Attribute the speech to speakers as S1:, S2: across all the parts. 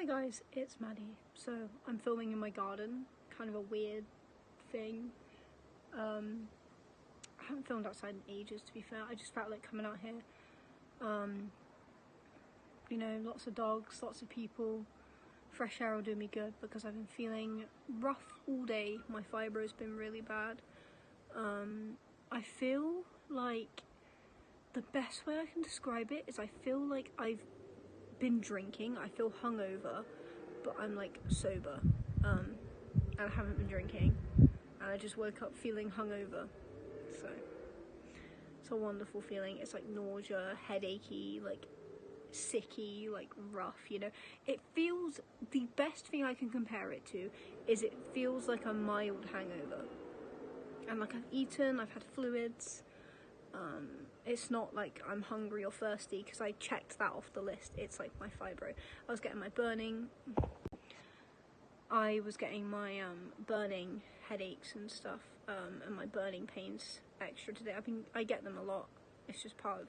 S1: Hi guys, it's Maddie. So I'm filming in my garden, kind of a weird thing. I haven't filmed outside in ages, to be fair. I just felt like coming out here. You know, lots of dogs, lots of people. Fresh air will do me good because I've been feeling rough all day. My fibro's been really bad. I feel like the best way I can describe it is I feel like I've been drinking. I feel hungover, but I'm like sober, and I haven't been drinking, and I just woke up feeling hungover. So it's a wonderful feeling. It's like nausea, headachy, like sicky, like rough, you know. It feels, the best thing I can compare it to is it feels like a mild hangover, and like I've eaten, I've had fluids. It's not like I'm hungry or thirsty because I checked that off the list. It's like my fibro. I was getting my burning. I was getting my burning headaches and stuff, and my burning pains extra today. I get them a lot. It's just part of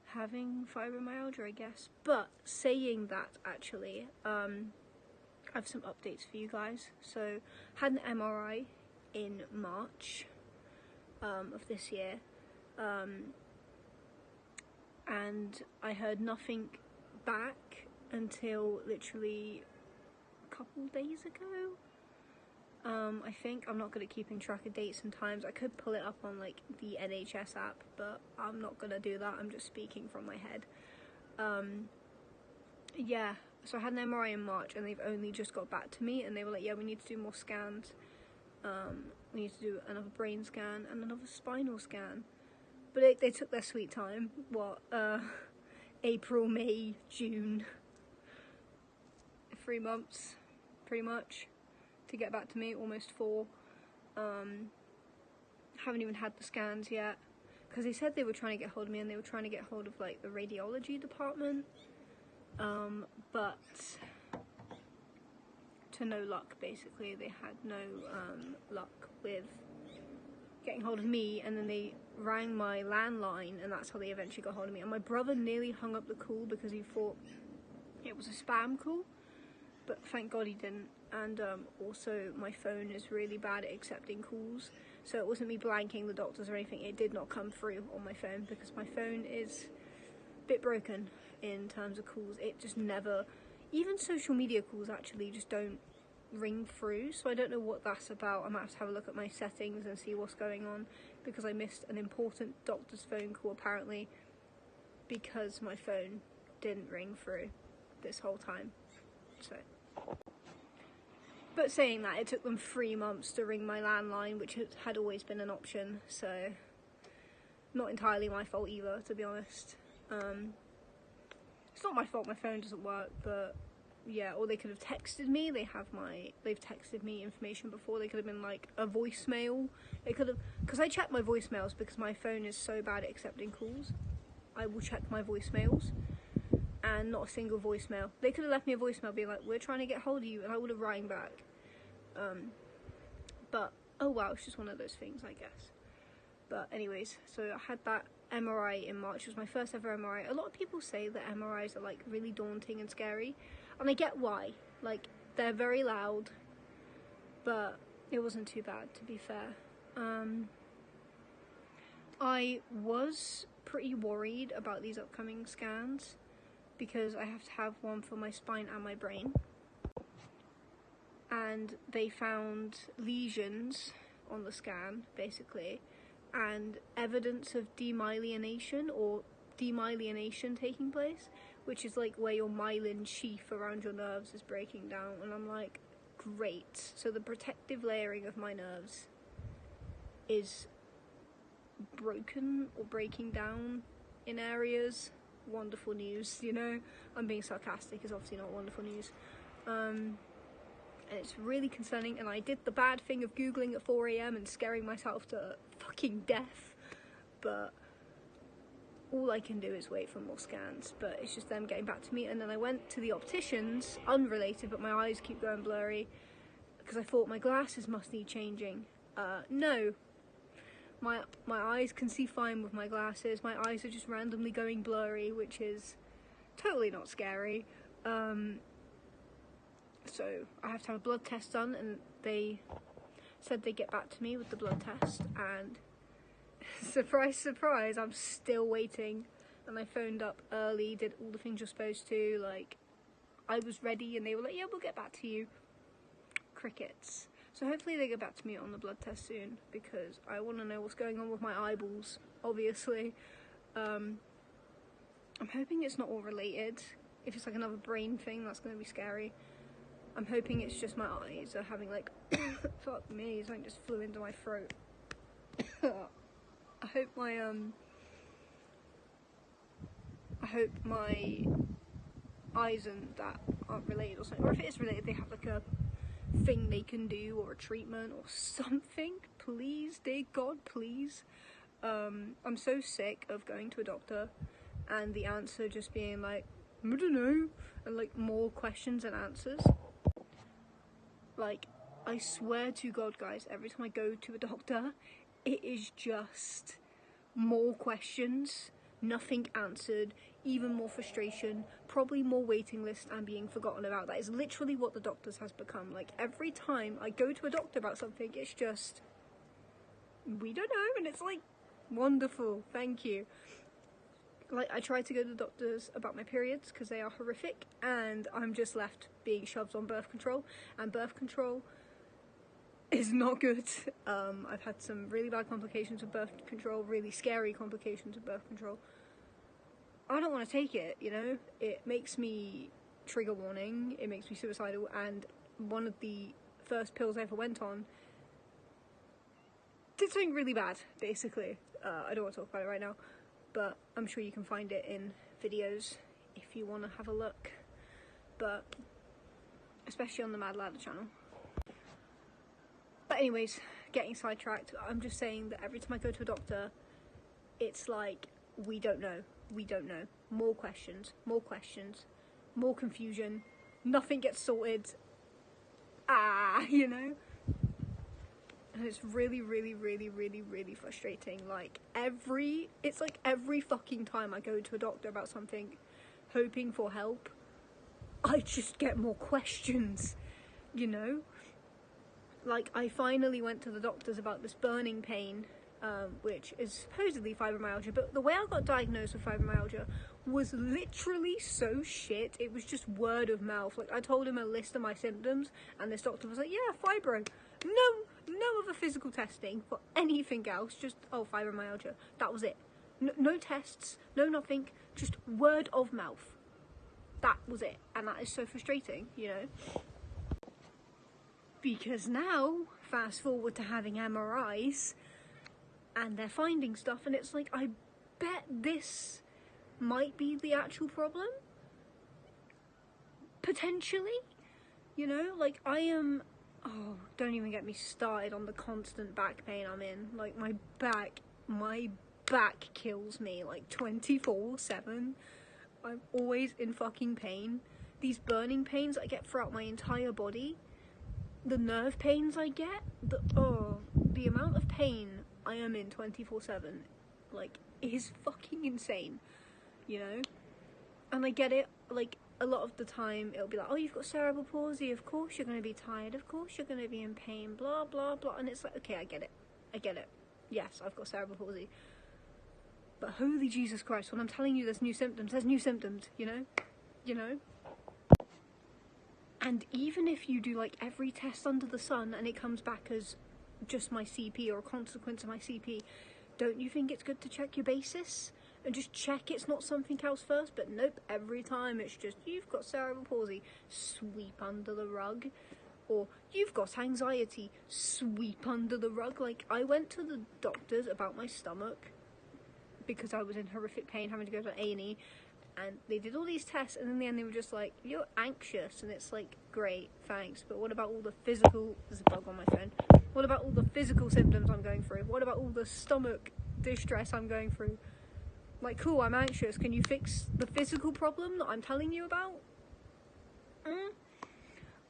S1: having fibromyalgia, I guess. But saying that, actually, I have some updates for you guys. So, had an MRI in March of this year. And I heard nothing back until literally a couple days ago. I think. I'm not good at keeping track of dates and times. I could pull it up on like the NHS app, but I'm not gonna do that. I'm just speaking from my head. Yeah, so I had an MRI in March and they've only just got back to me and they were like, yeah, we need to do more scans. We need to do another brain scan and another spinal scan. But they took their sweet time. What, April, May, June. 3 months, pretty much, to get back to me, almost 4. Haven't even had the scans yet. Because they said they were trying to get hold of me and they were trying to get hold of, like, the radiology department. But to no luck, basically. They had no luck with getting hold of me, and then they rang my landline and that's how they eventually got hold of me. And my brother nearly hung up the call because he thought it was a spam call, but thank God he didn't. And also my phone is really bad at accepting calls, so it wasn't me blanking the doctors or anything. It did not come through on my phone because my phone is a bit broken in terms of calls. It just never, even social media calls actually just don't ring through, so I don't know what that's about. I might have to have a look at my settings and see what's going on, because I missed an important doctor's phone call apparently because my phone didn't ring through this whole time. So, but saying that, it took them 3 months to ring my landline, which had always been an option, so not entirely my fault either, to be honest. It's not my fault my phone doesn't work, but yeah, or they could have texted me. They've texted me information before. They could have been like a voicemail. They could have, because I check my voicemails because my phone is so bad at accepting calls. I will check my voicemails, and not a single voicemail. They could have left me a voicemail being like, we're trying to get hold of you, and I would have rang back. But oh wow, it's just one of those things, I guess. But anyways, so I had that MRI in March. It was my first ever MRI. A lot of people say that MRIs are like really daunting and scary, and I get why. Like, they're very loud, but it wasn't too bad, to be fair. I was pretty worried about these upcoming scans because I have to have one for my spine and my brain, and they found lesions on the scan, basically, and evidence of demyelination or demyelination taking place, which is like where your myelin sheath around your nerves is breaking down. And I'm like, great, so the protective layering of my nerves is broken or breaking down in areas. Wonderful news, you know. I'm being sarcastic, it's obviously not wonderful news. And it's really concerning, and I did the bad thing of googling at 4 AM and scaring myself to fucking death, but all I can do is wait for more scans. But it's just them getting back to me. And then I went to the opticians, unrelated, but my eyes keep going blurry because I thought my glasses must need changing. No, my eyes can see fine with my glasses. My eyes are just randomly going blurry, which is totally not scary. So I have to have a blood test done, and they said they'd get back to me with the blood test, and surprise, surprise, I'm still waiting. And I phoned up early, did all the things you're supposed to, like, I was ready, and they were like, yeah, we'll get back to you. Crickets. So hopefully they get back to me on the blood test soon, because I want to know what's going on with my eyeballs, obviously. I'm hoping it's not all related. If it's like another brain thing, that's going to be scary. I'm hoping it's just my eyes are having like, fuck me, something just flew into my throat. I hope my eyes and that aren't related or something. Or if it is related, they have like a thing they can do, or a treatment or something. Please, dear God, please. I'm so sick of going to a doctor and the answer just being like, I don't know, and like more questions and answers. Like, I swear to God, guys, every time I go to a doctor, it is just more questions, nothing answered, even more frustration, probably more waiting list and being forgotten about. That is literally what the doctors has become. Like, every time I go to a doctor about something, it's just, we don't know, and it's like, wonderful, thank you. Like, I tried to go to the doctors about my periods because they are horrific, and I'm just left being shoved on birth control, and birth control is not good. I've had some really bad complications with birth control, really scary complications with birth control. I don't want to take it, you know? It makes me trigger warning, it makes me suicidal, and one of the first pills I ever went on did something really bad, basically. I don't want to talk about it right now, but I'm sure you can find it in videos if you want to have a look, but especially on the Madalada channel. But anyways, getting sidetracked, I'm just saying that every time I go to a doctor, it's like, we don't know, more questions, more confusion, nothing gets sorted, you know? And it's really, really, really, really, really frustrating. Like, it's like every fucking time I go to a doctor about something, hoping for help, I just get more questions, you know? Like, I finally went to the doctors about this burning pain, which is supposedly fibromyalgia, but the way I got diagnosed with fibromyalgia was literally so shit. It was just word of mouth. Like, I told him a list of my symptoms, and this doctor was like, yeah, fibro. No other physical testing for anything else, just, oh, fibromyalgia. That was it. No tests, no nothing, just word of mouth. That was it. And that is so frustrating, you know? Because now, fast forward to having MRIs, and they're finding stuff, and it's like, I bet this might be the actual problem. Potentially. You know, like, oh, don't even get me started on the constant back pain I'm in. Like, my back kills me, like, 24/7. I'm always in fucking pain. These burning pains I get throughout my entire body, the nerve pains I get, the amount of pain I am in 24/7, like, is fucking insane, you know? And I get it, like, a lot of the time it'll be like, oh, you've got cerebral palsy, of course you're going to be tired, of course you're going to be in pain, blah, blah, blah, and it's like, okay, I get it, yes, I've got cerebral palsy, but holy Jesus Christ, when I'm telling you there's new symptoms, you know? And even if you do, like, every test under the sun and it comes back as just my CP or a consequence of my CP, don't you think it's good to check your basis? And just check it's not something else first? But nope, every time it's just, you've got cerebral palsy, sweep under the rug. Or, you've got anxiety, sweep under the rug. Like, I went to the doctors about my stomach because I was in horrific pain, having to go to A&E. And they did all these tests, and in the end they were just like, you're anxious. And it's like, great, thanks, but what about all the physical, there's a bug on my phone, what about all the physical symptoms I'm going through? What about all the stomach distress I'm going through? Like, cool, I'm anxious, can you fix the physical problem that I'm telling you about?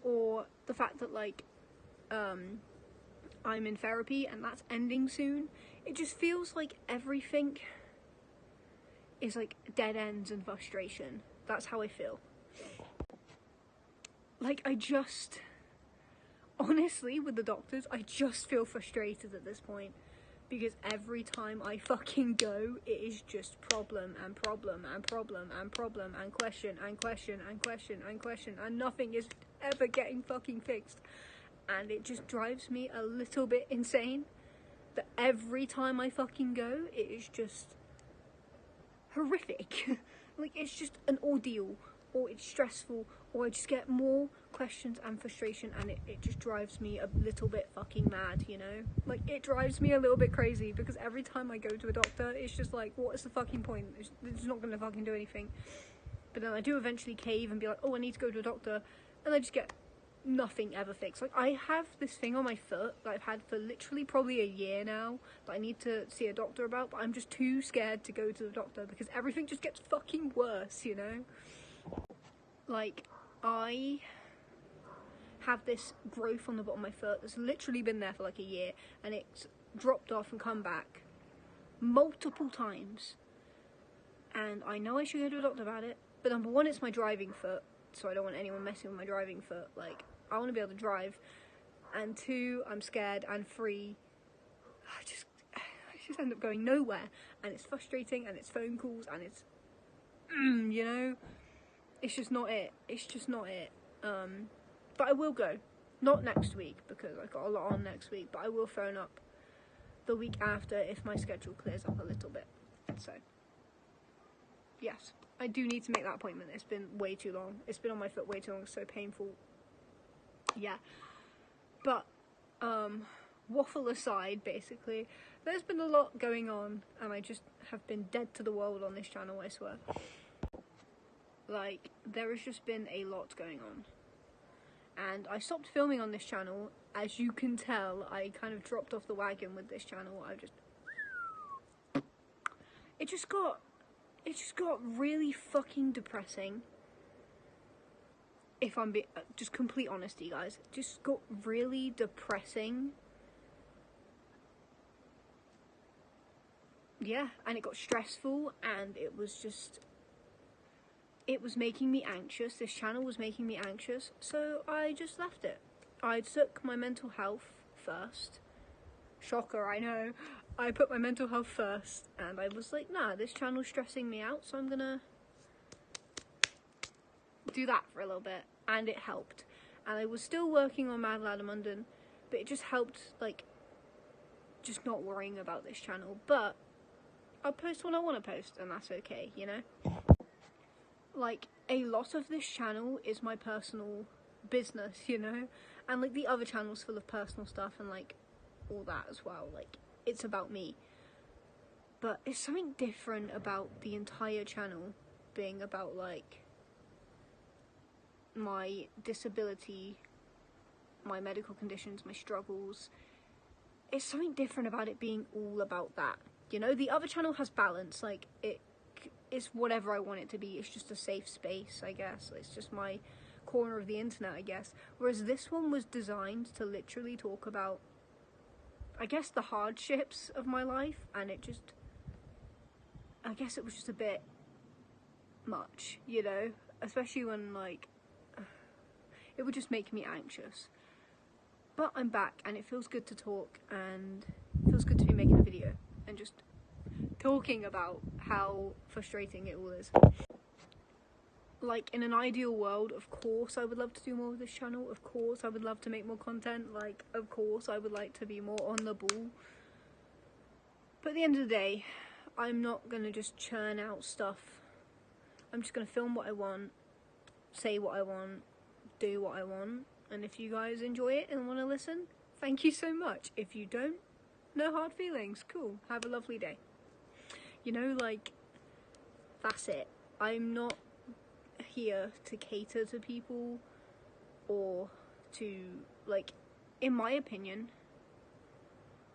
S1: Or the fact that, like, I'm in therapy and that's ending soon. It just feels like everything is like dead ends and frustration. That's how I feel. like, honestly, with the doctors, I just feel frustrated at this point, because every time I fucking go, it is just problem and problem and problem and problem and question and question and question and question, and nothing is ever getting fucking fixed. And it just drives me a little bit insane that every time I fucking go, it is just horrific. Like, it's just an ordeal, or it's stressful, or I just get more questions and frustration, and it just drives me a little bit fucking mad, you know? Like, it drives me a little bit crazy, because every time I go to a doctor, it's just like, what is the fucking point? It's not gonna fucking do anything. But then I do eventually cave and be like, oh, I need to go to a doctor, and I just get nothing ever fixed. Like, I have this thing on my foot that I've had for literally probably a year now that I need to see a doctor about, but I'm just too scared to go to the doctor because everything just gets fucking worse, you know? Like, I have this growth on the bottom of my foot that's literally been there for like a year, and it's dropped off and come back multiple times, and I know I should go to a doctor about it, but number one, it's my driving foot, so I don't want anyone messing with my driving foot. Like, I want to be able to drive, and two, I'm scared, and three, I just end up going nowhere, and it's frustrating, and it's phone calls, and it's, you know, it's just not it. But I will go, not next week, because I've got a lot on next week, but I will phone up the week after if my schedule clears up a little bit. So, yes, I do need to make that appointment. It's been way too long. It's been on my foot way too long. It's so painful. Yeah. But, waffle aside, basically, there's been a lot going on, and I just have been dead to the world on this channel, I swear. Like, there has just been a lot going on. And I stopped filming on this channel. As you can tell, I kind of dropped off the wagon with this channel. It just got really fucking depressing. If I'm being, just complete honesty, guys. It just got really depressing. Yeah, and it got stressful, and it was making me anxious. This channel was making me anxious, so I just left it. I took my mental health first. Shocker, I know. I put my mental health first, and I was like, nah, this channel's stressing me out, so I'm gonna do that for a little bit, and it helped. And I was still working on Madalada Munden, but it just helped, like, just not worrying about this channel. But I'll post when I want to post, and that's okay, you know? Like, a lot of this channel is my personal business, you know? And, like, the other channel's full of personal stuff and, like, all that as well. Like, it's about me. But it's something different about the entire channel being about, like, my disability, my medical conditions, my struggles. It's something different about it being all about that, you know? The other channel has balance. Like, it's whatever I want it to be. It's just a safe space, I guess. It's just my corner of the internet, I guess. Whereas this one was designed to literally talk about, I guess, the hardships of my life, and it just, I guess it was just a bit much, you know? Especially when, like, it would just make me anxious. But I'm back, and it feels good to talk, and it feels good to be making a video, and just talking about how frustrating it all is. Like, in an ideal world, of course I would love to do more with this channel. Of course I would love to make more content. Like, of course I would like to be more on the ball. But at the end of the day, I'm not gonna just churn out stuff. I'm just gonna film what I want, say what I want, do what I want. And if you guys enjoy it and want to listen, thank you so much. If you don't, no hard feelings. Cool. Have a lovely day. You know, like, that's it. I'm not here to cater to people or to, like, in my opinion,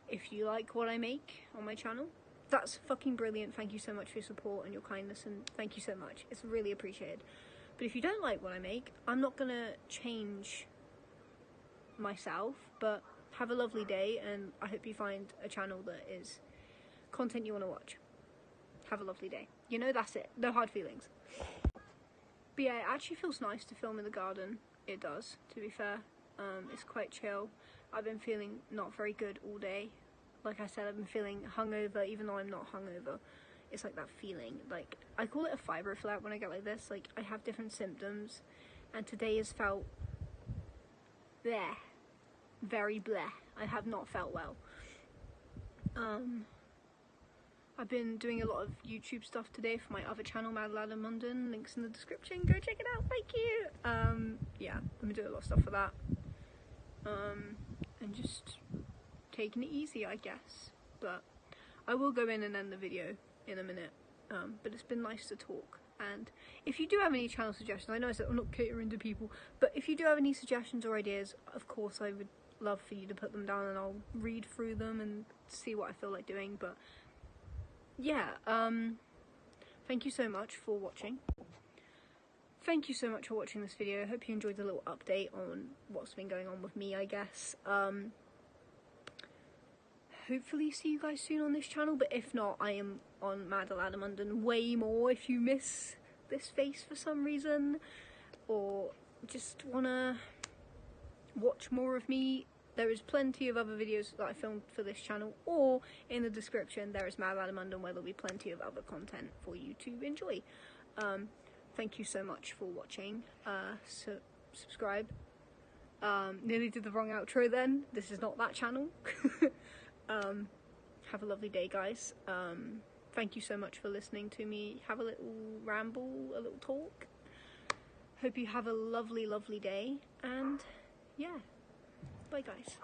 S1: if you like what I make on my channel, that's fucking brilliant. Thank you so much for your support and your kindness, and thank you so much. It's really appreciated. But if you don't like what I make, I'm not gonna change myself. But have a lovely day, and I hope you find a channel that is content you want to watch. Have a lovely day. You know, that's it. No hard feelings. But yeah, it actually feels nice to film in the garden. it does, to be fair. It's quite chill. I've been feeling not very good all day. Like I said, I've been feeling hungover, even though I'm not hungover. It's like that feeling, like, I call it a fibro flare when I get like this. Like, I have different symptoms, and today has felt bleh, very bleh. I have not felt well. I've been doing a lot of YouTube stuff today for my other channel, Madalada Munden. Links in the description. Go check it out. Thank you. Yeah, I've been doing a lot of stuff for that. And just taking it easy, I guess. But I will go in and end the video in a minute. But it's been nice to talk. And if you do have any channel suggestions, I know I said I'm not catering to people, but if you do have any suggestions or ideas, of course I would love for you to put them down, and I'll read through them and see what I feel like doing. But yeah, thank you so much for watching. Thank you so much for watching this video. I hope you enjoyed the little update on what's been going on with me, I guess. Hopefully see you guys soon on this channel, but if not, I am on Madalada Munden way more if you miss this face for some reason, or just wanna watch more of me. There is plenty of other videos that I filmed for this channel, or in the description there is Madalada Munden, where there'll be plenty of other content for you to enjoy. Thank you so much for watching. So subscribe. Nearly did the wrong outro then. This is not that channel. Have a lovely day, guys. Thank you so much for listening to me have a little ramble, a little talk. Hope you have a lovely, lovely day, and yeah, bye guys.